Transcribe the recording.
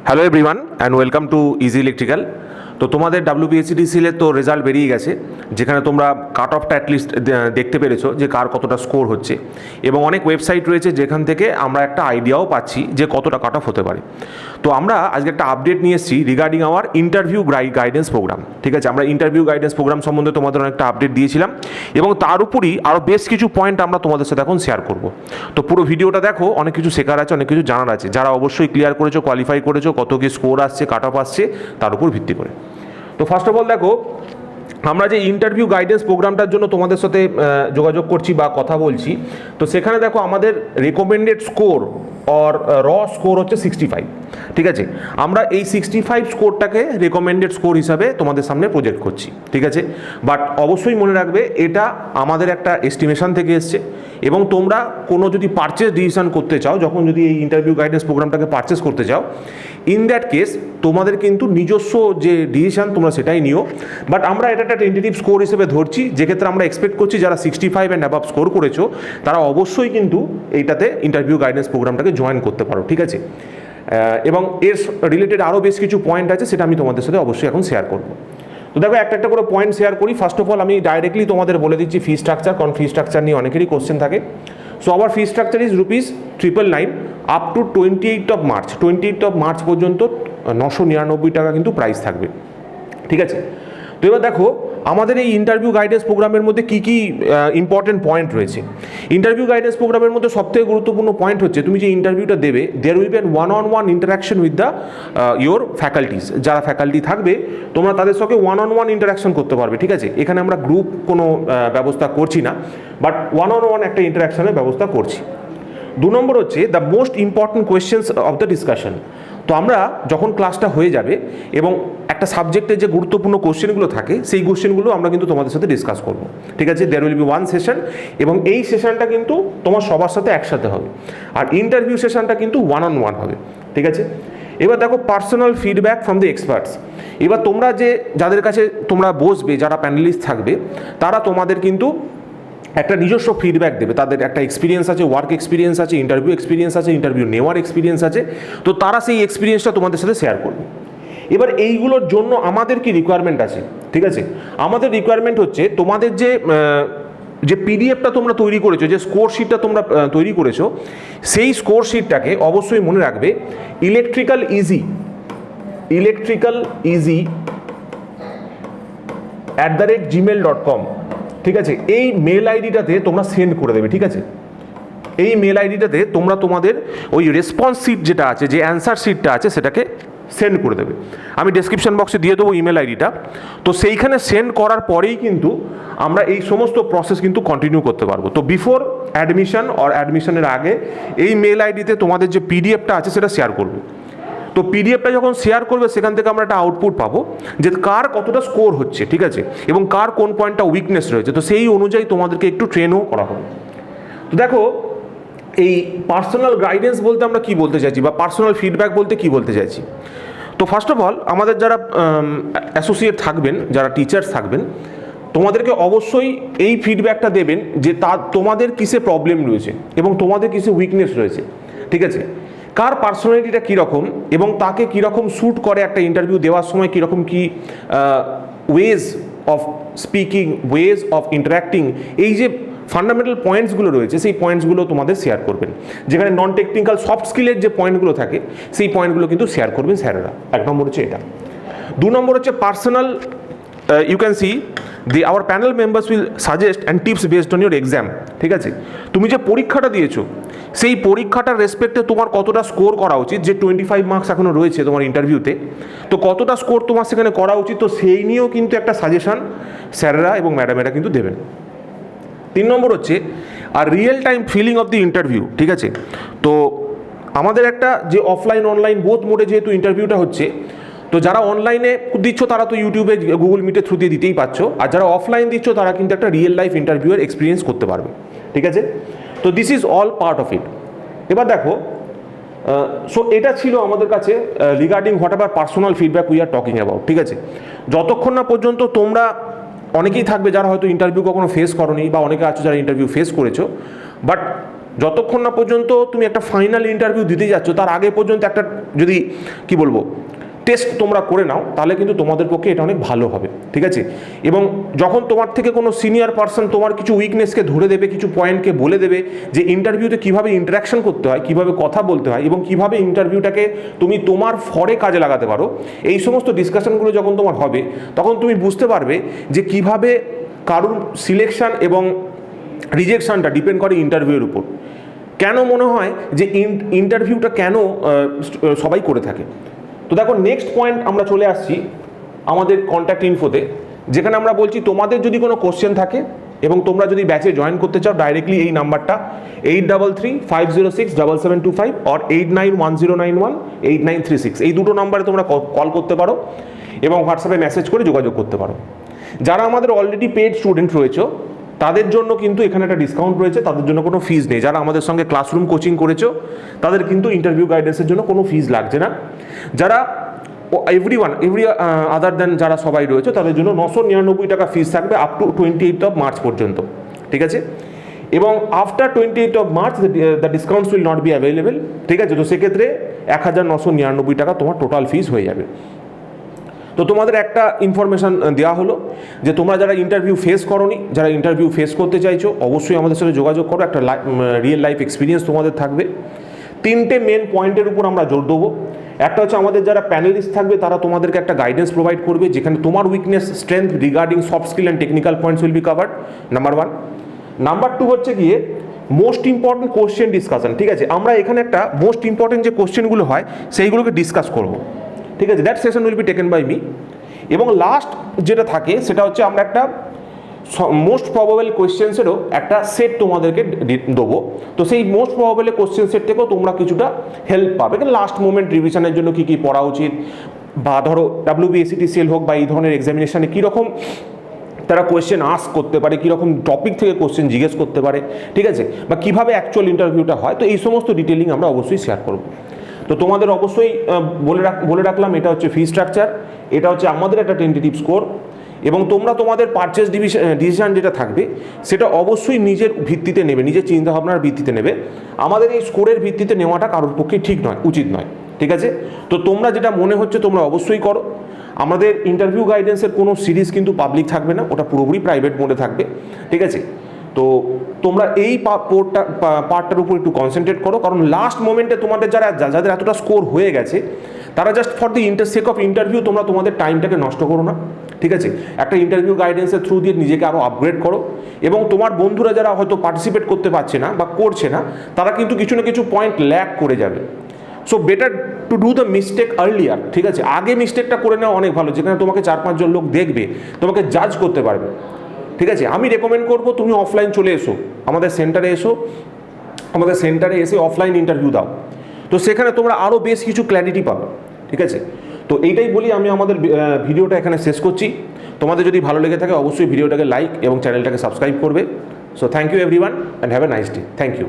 Hello everyone and welcome to easy electrical. তো তোমাদের WBSETCL তো রেজাল্ট বেরিয়ে গেছে, যেখানে তোমরা কাট অফটা অ্যাটলিস্ট দেখতে পেরেছো যে কার কতটা স্কোর হচ্ছে, এবং অনেক ওয়েবসাইট রয়েছে যেখান থেকে আমরা একটা আইডিয়াও পাচ্ছি যে কতটা কাট অফ হতে পারে। তো আমরা আজকে একটা আপডেট নিয়ে এসেছি regarding our interview guidance program. ঠিক আছে, আমরা ইন্টারভিউ গাইডেন্স প্রোগ্রাম সম্বন্ধে তোমাদের অনেকটা আপডেট দিয়েছিলাম, এবং তার উপরই আরও বেশ কিছু পয়েন্ট আমরা তোমাদের সাথে এখন শেয়ার করব। তো পুরো ভিডিওটা দেখো, অনেক কিছু শেখার আছে, অনেক কিছু জানার আছে। যারা অবশ্যই ক্লিয়ার করেছো, কোয়ালিফাই করেছো, কত কি স্কোর আসছে, কাট অফ আসছে, তার উপর ভিত্তি করে। তো ফার্স্ট অফ অল দেখো, আমরা যে ইন্টারভিউ গাইডেন্স প্রোগ্রামটার জন্য তোমাদের সাথে যোগাযোগ করছি বা কথা বলছি, তো সেখানে দেখো আমাদের রেকমেন্ডেড স্কোর অর স্কোর হচ্ছে 65। ঠিক আছে, আমরা এই 65 স্কোরটাকে রেকমেন্ডেড স্কোর হিসাবে তোমাদের সামনে প্রজেক্ট করছি। ঠিক আছে, বাট অবশ্যই মনে রাখবে এটা আমাদের একটা এস্টিমেশন থেকে এসছে, এবং তোমরা কোনো যদি পারচেস ডিসিশন করতে চাও, যখন যদি এই ইন্টারভিউ গাইডেন্স প্রোগ্রামটাকে পারচেস করতে চাও, ইন দ্যাট কেস তোমাদের কিন্তু নিজস্ব যে ডিসিশন তোমরা সেটাই নিও। বাট আমরা এটা একটা টেন্টেটিভ স্কোর হিসেবে ধরছি, যেক্ষেত্রে আমরা এক্সপেক্ট করছি যারা 65 অ্যান্ড অ্যাবাভ স্কোর করেছো তারা অবশ্যই কিন্তু এইটাতে ইন্টারভিউ গাইডেন্স প্রোগ্রামটাকে জয়েন করতে পারো। ঠিক আছে, এবং এর রিলেটেড আরও বেশ কিছু পয়েন্ট আছে, সেটা আমি তোমাদের সাথে অবশ্যই এখন শেয়ার করবো। তো দেখো, একটা একটা করে পয়েন্ট শেয়ার করি। ফার্স্ট অফ অল আমি ডাইরেক্টলি তোমাদের বলে দিচ্ছি ফি স্ট্রাকচার, কারণ ফি স্ট্রাকচার নিয়ে অনেকেরই কোশ্চেন থাকে। So our fee structure is ₹999 up to 28 March. 28 March পর্যন্ত 999 টাকা কিন্তু প্রাইস থাকবে। ঠিক আছে, তো এবার দেখো আমাদের এই ইন্টারভিউ গাইডেন্স প্রোগ্রামের মধ্যে কী কী ইম্পর্টেন্ট পয়েন্ট রয়েছে। ইন্টারভিউ গাইডেন্স প্রোগ্রামের মধ্যে সবথেকে গুরুত্বপূর্ণ পয়েন্ট হচ্ছে, তুমি যে ইন্টারভিউটা দেবে, there will be an one interaction with the your faculties. যারা ফ্যাকাল্টি থাকবে তোমরা তাদের সঙ্গে ওয়ান ইন্টারাকশন করতে পারবে। ঠিক আছে, এখানে আমরা গ্রুপ কোনো ব্যবস্থা করছি না, বাট ওয়ান একটা ইন্টারাকশনের ব্যবস্থা করছি। 2 নম্বর হচ্ছে the most important questions of the discussion. তো আমরা যখন ক্লাসটা হয়ে যাবে এবং একটা সাবজেক্টের যে গুরুত্বপূর্ণ কোশ্চেনগুলো থাকে, সেই কোশ্চেনগুলো আমরা কিন্তু তোমাদের সাথে ডিসকাস করব। ঠিক আছে, there will be one session, এবং এই সেশনটা কিন্তু তোমার সবার সাথে একসাথে হবে, আর ইন্টারভিউ সেশনটা কিন্তু ওয়ান হবে। ঠিক আছে, এবার দেখো personal feedback from the experts. এবার তোমরা যাদের কাছে তোমরা বসবে, যারা প্যানেলিস্ট থাকবে, তারা তোমাদের কিন্তু একটা নিজস্ব ফিডব্যাক দেবে। তাদের একটা এক্সপিরিয়েন্স আছে, ওয়ার্ক এক্সপিরিয়েন্স আছে, ইন্টারভিউ এক্সপিরিয়েন্স আছে, ইন্টারভিউ নেওয়ার এক্সপিরিয়েন্স আছে। তো তারা সেই এক্সপিরিয়েন্সটা তোমাদের সাথে শেয়ার করবে। এবার এইগুলোর জন্য আমাদের কি রিকোয়ারমেন্ট আছে? ঠিক আছে, আমাদের রিকোয়ারমেন্ট হচ্ছে তোমাদের যে পিডিএফটা তোমরা তৈরি করেছো, যে স্কোর শিটটা তোমরা তৈরি করেছো, সেই স্কোর শিটটাকে অবশ্যই মনে রাখবে ইলেকট্রিক্যাল ইজি @gmail.com। ঠিক আছে, এই মেল আইডিটাতে তোমরা সেন্ড করে দেবে। ঠিক আছে, এই মেল আইডিটাতে তোমরা তোমাদের ওই রেসপন্স শিট যেটা আছে, যে অ্যান্সার শিটটা আছে, সেটাকে সেন্ড করে দেবে। আমি ডেসক্রিপশন বক্সে দিয়ে দেবো ইমেল আইডিটা। তো সেইখানে সেন্ড করার পরেই কিন্তু আমরা এই সমস্ত প্রসেস কিন্তু কন্টিনিউ করতে পারবো। তো বিফোর অ্যাডমিশন অর অ্যাডমিশনের আগে এই মেল আইডিতে তোমাদের যে পিডিএফটা আছে সেটা শেয়ার করবে। তো পিডিএফটা যখন শেয়ার করবে, সেখান থেকে আমরা একটা আউটপুট পাবো যে কার কতটা স্কোর হচ্ছে। ঠিক আছে, এবং কার কোন পয়েন্টটা উইকনেস রয়েছে, তো সেই অনুযায়ী তোমাদেরকে একটু ট্রেনও করা হবে। তো দেখো, এই পার্সোনাল গাইডেন্স বলতে আমরা কি বলতে চাইছি, বা পার্সোনাল ফিডব্যাক বলতে কি বলতে চাইছি। তো ফার্স্ট অফ অল আমাদের যারা অ্যাসোসিয়েট থাকবেন, যারা টিচার্স থাকবেন, তোমাদেরকে অবশ্যই এই ফিডব্যাকটা দেবেন যে তোমাদের কিসে প্রবলেম রয়েছে এবং তোমাদের কিসে উইকনেস রয়েছে। ঠিক আছে, কার পার্সোনালিটিটা কীরকম এবং তাকে কীরকম শ্যুট করে একটা ইন্টারভিউ দেওয়ার সময়, কীরকম কি ways of speaking, ways of interacting, এই যে ফান্ডামেন্টাল পয়েন্টসগুলো রয়েছে, সেই পয়েন্টসগুলো তোমাদের শেয়ার করবেন। যেখানে নন টেকনিক্যাল সফট স্কিলের যে পয়েন্টগুলো থাকে, সেই পয়েন্টগুলো কিন্তু শেয়ার করবেন স্যারেরা। 1 নম্বর হচ্ছে এটা। 2 নম্বর হচ্ছে personal, you can see our panel members will suggest and tips based on your exam. ঠিক আছে, তুমি যে পরীক্ষাটা দিয়েছো, সেই পরীক্ষাটার রেসপেক্টে তোমার কতটা স্কোর করা উচিত, যে 25 মার্কস এখনও রয়েছে তোমার ইন্টারভিউতে, তো কতটা স্কোর তোমার সেখানে করা উচিত, তো সেই নিয়েও কিন্তু একটা সাজেশন স্যারেরা এবং ম্যাডামেরা কিন্তু দেবেন। 3 নম্বর হচ্ছে আর real time filling of the interview. ঠিক আছে, তো আমাদের একটা যে অফলাইন অনলাইন বোথ মোডে যেহেতু ইন্টারভিউটা হচ্ছে, তো যারা অনলাইনে দিচ্ছ তারা তো ইউটিউবে, গুগল মিটের থ্রু দিয়ে দিতেই পারছো, আর যারা অফলাইন দিচ্ছ তারা কিন্তু একটা রিয়েল লাইফ ইন্টারভিউয়ের এক্সপিরিয়েন্স করতে পারবে। ঠিক আছে, তো this is all part of it. এবার দেখো, সো এটা ছিল আমাদের কাছে regarding what ever personal feedback we are talking about. ঠিক আছে, যতক্ষণ না পর্যন্ত তোমরা, অনেকেই থাকবে যারা হয়তো ইন্টারভিউ কখনো ফেস করোনি, বা অনেকে আছো যারা ইন্টারভিউ ফেস করেছো, বাট যতক্ষণ না পর্যন্ত তুমি একটা ফাইনাল ইন্টারভিউ দিতে যাচ্ছ তার আগে পর্যন্ত একটা যদি কি বলবো টেস্ট তোমরা করে নাও, তাহলে কিন্তু তোমাদের পক্ষে এটা অনেক ভালো হবে, ঠিক আছে। এবং যখন তোমার থেকে কোনো সিনিয়র পার্সন তোমার কিছু উইকনেসকে ধরে দেবে, কিছু পয়েন্টকে বলে দেবে যে ইন্টারভিউতে কীভাবে ইন্টারাকশন করতে হয়, কীভাবে কথা বলতে হয় এবং কীভাবে ইন্টারভিউটাকে তুমি তোমার ফরে কাজে লাগাতে পারো, এই সমস্ত ডিসকাশনগুলো যখন তোমার হবে তখন তুমি বুঝতে পারবে যে কিভাবে কারুর সিলেকশন এবং রিজেকশনটা ডিপেন্ড করে ইন্টারভিউয়ের উপর। কেন মনে হয় যে ইন্টারভিউটা কেন সবাই করে থাকে। তো দেখো নেক্সট পয়েন্ট আমরা চলে আসছি আমাদের কন্ট্যাক্ট ইনফোতে, যেখানে আমরা বলছি তোমাদের যদি কোনো কোশ্চেন থাকে এবং তোমরা যদি ব্যাচে জয়েন করতে চাও ডাইরেক্টলি এই নাম্বারটা 8335067725 অর 8910918936 এই দুটো নাম্বারে তোমরা কল করতে পারো এবং হোয়াটসঅ্যাপে মেসেজ করে যোগাযোগ করতে পারো। যারা আমাদের অলরেডি পেড স্টুডেন্ট রয়েছে তাদের জন্য কিন্তু এখানে একটা ডিসকাউন্ট রয়েছে, তাদের জন্য কোনো ফিজ নেই। যারা আমাদের সঙ্গে ক্লাসরুম কোচিং করেছো তাদের কিন্তু ইন্টারভিউ গাইডেন্সের জন্য কোনো ফিজ লাগছে না। যারা এভরি আদার দেন যারা সবাই রয়েছে তাদের জন্য 999 টাকা ফিজ থাকবে আপ টু 28 মার্চ পর্যন্ত, ঠিক আছে। এবং after 28 March the discounts will not be available, ঠিক আছে। তো সেক্ষেত্রে 1999 টাকা তোমার টোটাল ফিজ হয়ে যাবে। তো তোমাদের একটা ইনফরমেশান দেওয়া হলো যে তোমরা যারা ইন্টারভিউ ফেস করোনি, যারা ইন্টারভিউ ফেস করতে চাইছো অবশ্যই আমাদের সাথে যোগাযোগ করো, একটা রিয়েল লাইফ এক্সপিরিয়েন্স তোমাদের থাকবে। 3টে মেন পয়েন্টের উপর আমরা জোর দেবো। একটা হচ্ছে আমাদের যারা প্যানেলিস্ট থাকবে তারা তোমাদেরকে একটা গাইডেন্স প্রোভাইড করবে যেখানে তোমার weakness strength regarding soft skill and technical points will be covered, number 1। Number 2 হচ্ছে গিয়ে মোস্ট ইম্পর্টেন্ট কোশ্চেন ডিসকাশন, ঠিক আছে। আমরা এখানে একটা মোস্ট ইম্পর্টেন্ট যে কোশ্চেনগুলো হয় সেইগুলোকে ডিসকাস করবো, ঠিক আছে। That session will be taken by me. এবং লাস্ট যেটা থাকে সেটা হচ্ছে আমরা একটা মোস্ট প্রবাবল কোয়েশ্চেন্সেরও একটা সেট তোমাদেরকে দেবো। তো সেই মোস্ট প্রবাবল কোয়েশ্চেন সেট থেকেও তোমরা কিছুটা হেল্প পাবে, লাস্ট মোমেন্ট রিভিশনের জন্য কী কী পড়া উচিত, বা ধরো WBSETCL হোক বা এই ধরনের এক্সামিনেশানে কীরকম তারা কোয়েশ্চেন আস্ক করতে পারে, কীরকম টপিক থেকে কোয়েশ্চেন জিজ্ঞেস করতে পারে, ঠিক আছে, বা কীভাবে অ্যাকচুয়াল ইন্টারভিউটা হয়। তো এই সমস্ত ডিটেলিং আমরা অবশ্যই শেয়ার করব। তো তোমাদের অবশ্যই বলে রাখলাম এটা হচ্ছে ফি স্ট্রাকচার, এটা হচ্ছে আমাদের একটা টেন্টেটিভ স্কোর, এবং তোমরা তোমাদের পারচেস ডিসিশন যেটা থাকবে সেটা অবশ্যই নিজের ভিত্তিতে নেবে, নিজের চিন্তাভাবনার ভিত্তিতে নেবে। আমাদের এই স্কোরের ভিত্তিতে নেওয়াটা কারোর পক্ষে ঠিক নয়, উচিত নয়, ঠিক আছে। তো তোমরা যেটা মনে হচ্ছে তোমরা অবশ্যই করো। আমাদের ইন্টারভিউ গাইডেন্সের কোনো সিরিজ কিন্তু পাবলিক থাকবে না, ওটা পুরোপুরি প্রাইভেট মোডে থাকবে, ঠিক আছে। তো তোমরা এই পার্টটার উপর একটু কনসেন্ট্রেট করো, কারণ লাস্ট মোমেন্টে তোমাদের যাদের এতটা স্কোর হয়ে গেছে তারা just for the sake of interview তোমরা তোমাদের টাইমটাকে নষ্ট করো না, ঠিক আছে। একটা ইন্টারভিউ গাইডেন্সের থ্রু দিয়ে নিজেকে আরও আপগ্রেড করো, এবং তোমার বন্ধুরা যারা হয়তো পার্টিসিপেট করতে পারছে না বা করছে না তারা কিন্তু কিছু না কিছু পয়েন্ট ল্যাক করে যাবে। So better to do the mistake earlier, ঠিক আছে। আগে মিস্টেকটা করে নেওয়া অনেক ভালো, যেখানে তোমাকে 4-5 জন লোক দেখবে, তোমাকে জাজ করতে পারবে, ঠিক আছে। আমি রেকমেন্ড করবো তুমি অফলাইন চলে এসো, আমাদের সেন্টারে এসো, আমাদের সেন্টারে এসে অফলাইন ইন্টারভিউ দাও। তো সেখানে তোমরা আরও বেশ কিছু ক্ল্যারিটি পাবে, ঠিক আছে। তো এইটাই বলি আমি আমাদের ভিডিওটা এখানে শেষ করছি। তোমাদের যদি ভালো লেগে থাকে অবশ্যই ভিডিওটাকে লাইক এবং চ্যানেলটাকে সাবস্ক্রাইব করবে। So thank you everyone and have a nice day. Thank you.